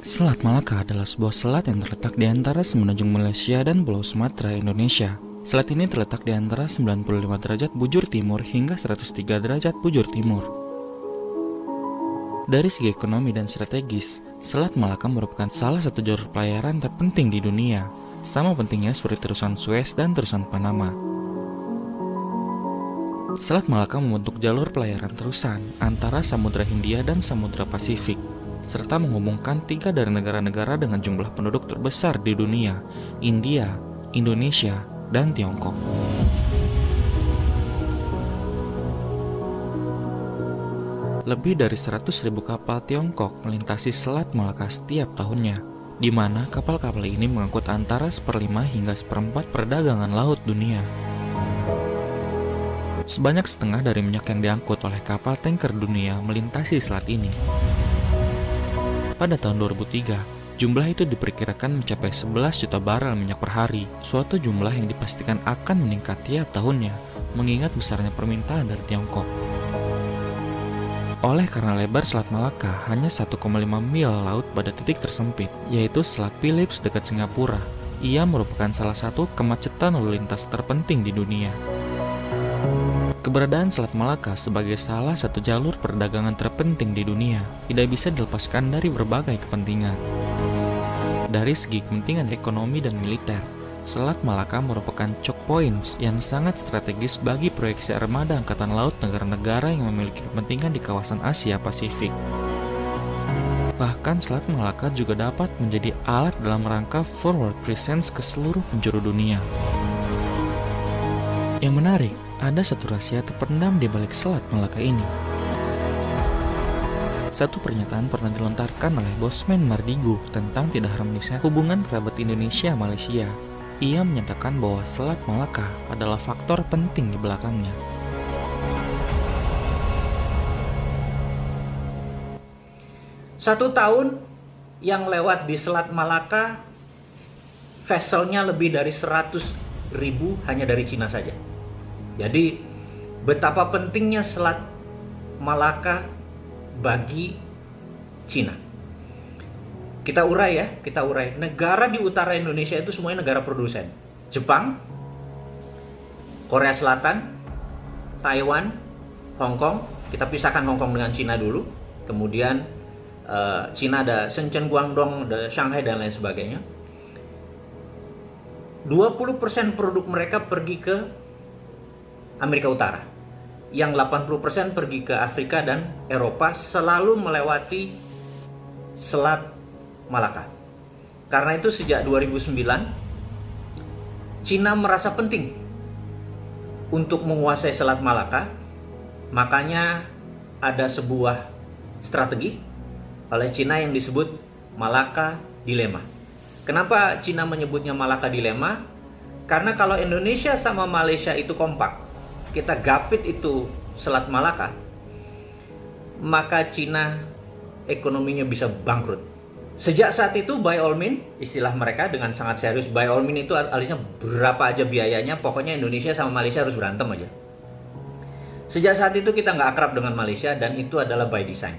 Selat Malaka adalah sebuah selat yang terletak di antara semenanjung Malaysia dan Pulau Sumatera, Indonesia. Selat ini terletak di antara 95 derajat bujur timur hingga 103 derajat bujur timur. Dari segi ekonomi dan strategis, Selat Malaka merupakan salah satu jalur pelayaran terpenting di dunia, sama pentingnya seperti terusan Suez dan terusan Panama. Selat Malaka membentuk jalur pelayaran terusan antara Samudra Hindia dan Samudra Pasifik, serta menghubungkan 3 dari negara-negara dengan jumlah penduduk terbesar di dunia, India, Indonesia, dan Tiongkok. Lebih dari 100.000 kapal Tiongkok melintasi Selat Malaka setiap tahunnya, di mana kapal-kapal ini mengangkut antara 1/5 hingga 1/4 perdagangan laut dunia. Sebanyak setengah dari minyak yang diangkut oleh kapal tanker dunia melintasi selat ini. Pada tahun 2003, jumlah itu diperkirakan mencapai 11 juta barel minyak per hari, suatu jumlah yang dipastikan akan meningkat tiap tahunnya, mengingat besarnya permintaan dari Tiongkok. Oleh karena lebar Selat Malaka hanya 1,5 mil laut pada titik tersempit, yaitu Selat Phillips dekat Singapura, ia merupakan salah satu kemacetan lalu lintas terpenting di dunia. Keberadaan Selat Malaka sebagai salah satu jalur perdagangan terpenting di dunia tidak bisa dilepaskan dari berbagai kepentingan. Dari segi kepentingan ekonomi dan militer, Selat Malaka merupakan choke points yang sangat strategis bagi proyeksi armada angkatan laut negara-negara yang memiliki kepentingan di kawasan Asia Pasifik. Bahkan Selat Malaka juga dapat menjadi alat dalam rangka forward presence ke seluruh penjuru dunia. Yang menarik, ada satu rahasia terpendam di balik Selat Malaka ini. Satu pernyataan pernah dilontarkan oleh Bosman Mardigu tentang tidak harmonisnya hubungan kerabat Indonesia-Malaysia. Ia menyatakan bahwa Selat Malaka adalah faktor penting di belakangnya. Satu tahun yang lewat di Selat Malaka, vesselnya lebih dari 100.000 hanya dari Cina saja. Jadi betapa pentingnya Selat Malaka bagi Cina. Kita urai. Negara di utara Indonesia itu semuanya negara produsen. Jepang, Korea Selatan, Taiwan, Hong Kong. Kita pisahkan Hong Kong dengan Cina dulu. Kemudian Cina ada Shenzhen, Guangdong, ada Shanghai dan lain sebagainya. 20% produk mereka pergi ke Amerika Utara. Yang 80% pergi ke Afrika dan Eropa, selalu melewati Selat Malaka. Karena itu sejak 2009 Cina merasa penting untuk menguasai Selat Malaka. Makanya ada sebuah strategi oleh Cina yang disebut Malaka Dilema. Kenapa Cina menyebutnya Malaka Dilema? Karena kalau Indonesia sama Malaysia itu kompak, kita gapit itu Selat Malaka, maka Cina ekonominya bisa bangkrut. Sejak saat itu, by all means, istilah mereka dengan sangat serius, by all means itu artinya berapa aja biayanya, pokoknya Indonesia sama Malaysia harus berantem aja. Sejak saat itu kita nggak akrab dengan Malaysia dan itu adalah by design.